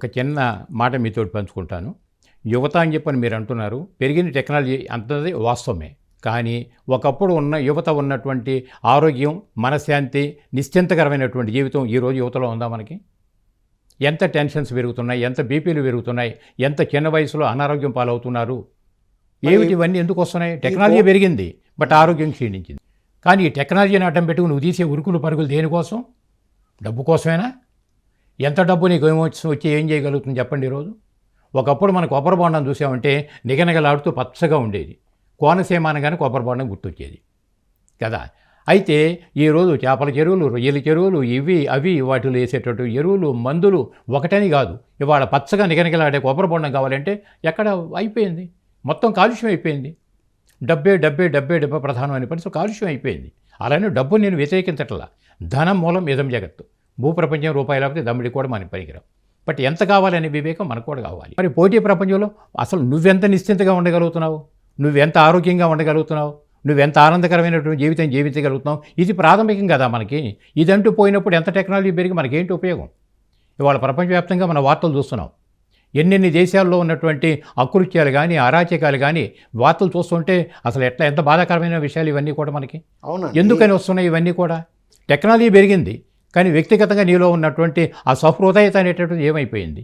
ఒక చిన్న మాట మీతోటి పంచుకుంటాను. యువత అని చెప్పని మీరు అంటున్నారు. పెరిగిన టెక్నాలజీ అంతది వాస్తవమే. కానీ ఒకప్పుడు ఉన్న యువత ఉన్నటువంటి ఆరోగ్యం, మనశ్శాంతి, నిశ్చింతకరమైనటువంటి జీవితం ఈరోజు యువతలో ఉందా మనకి? ఎంత టెన్షన్స్ పెరుగుతున్నాయి, ఎంత బీపీలు పెరుగుతున్నాయి, ఎంత చిన్న వయసులో అనారోగ్యం పాలవుతున్నారు. ఏమిటి ఇవన్నీ ఎందుకు వస్తున్నాయి? టెక్నాలజీ పెరిగింది, బట్ ఆరోగ్యం క్షీణించింది. కానీ ఈ టెక్నాలజీని అడ్డం పెట్టుకుని నువ్వు తీసే ఉరుకులు పరుగులు దేనికోసం? డబ్బు కోసమేనా? ఎంత డబ్బు నీకు వచ్చి ఏం చేయగలుగుతుంది చెప్పండి ఈరోజు? ఒకప్పుడు మన కొబ్బరి బొండం చూసామంటే నిగనగలాడుతూ పచ్చగా ఉండేది. కోనసీమ అనగానే కొబ్బరి బొండం గుర్తొచ్చేది కదా. అయితే ఈరోజు చేపల చెరువులు, రొయ్యల చెరువులు, ఇవి అవి వాటిలో వేసేటట్టు ఎరువులు, మందులు ఒకటని కాదు. ఇవాళ పచ్చగా నిగనగలాడే కొబ్బరి బొండం కావాలంటే ఎక్కడ అయిపోయింది? మొత్తం కాలుష్యం అయిపోయింది. డబ్బే డబ్బే డబ్బే డబ్బే ప్రధానం అనే పరిస్థితి కాలుష్యం అయిపోయింది. అలానే డబ్బు నేను వ్యతిరేకించట్లా. ధనం మూలం ఇదం జగత్తు. భూప్రపంచం రూపాయి లేకపోతే దమ్మిడి కూడా మనకి పనికిరాం. బట్ ఎంత కావాలనే వివేకం మనకు కూడా కావాలి. మరి పోటీ ప్రపంచంలో అసలు నువ్వెంత నిశ్చింతగా ఉండగలుగుతున్నావు, నువ్వెంత ఆరోగ్యంగా ఉండగలుగుతున్నావు, నువ్వెంత ఆనందకరమైనటువంటి జీవితం జీవించగలుగుతున్నావు, ఇది ప్రాథమికం కదా మనకి. ఇదంటూ పోయినప్పుడు ఎంత టెక్నాలజీ పెరిగి మనకేంటి ఉపయోగం? ఇవాళ ప్రపంచవ్యాప్తంగా మన వార్తలు చూస్తున్నాం. ఎన్నెన్ని దేశాల్లో ఉన్నటువంటి అకృత్యాలు కానీ, అరాచకాలు కానీ వార్తలు చూస్తుంటే అసలు ఎంత బాధాకరమైన విషయాలు ఇవన్నీ కూడా మనకి. ఎందుకని వస్తున్నాయి ఇవన్నీ కూడా? టెక్నాలజీ పెరిగింది, కానీ వ్యక్తిగతంగా నీలో ఉన్నటువంటి ఆ సహృదయత అనేటటువంటిది ఏమైపోయింది?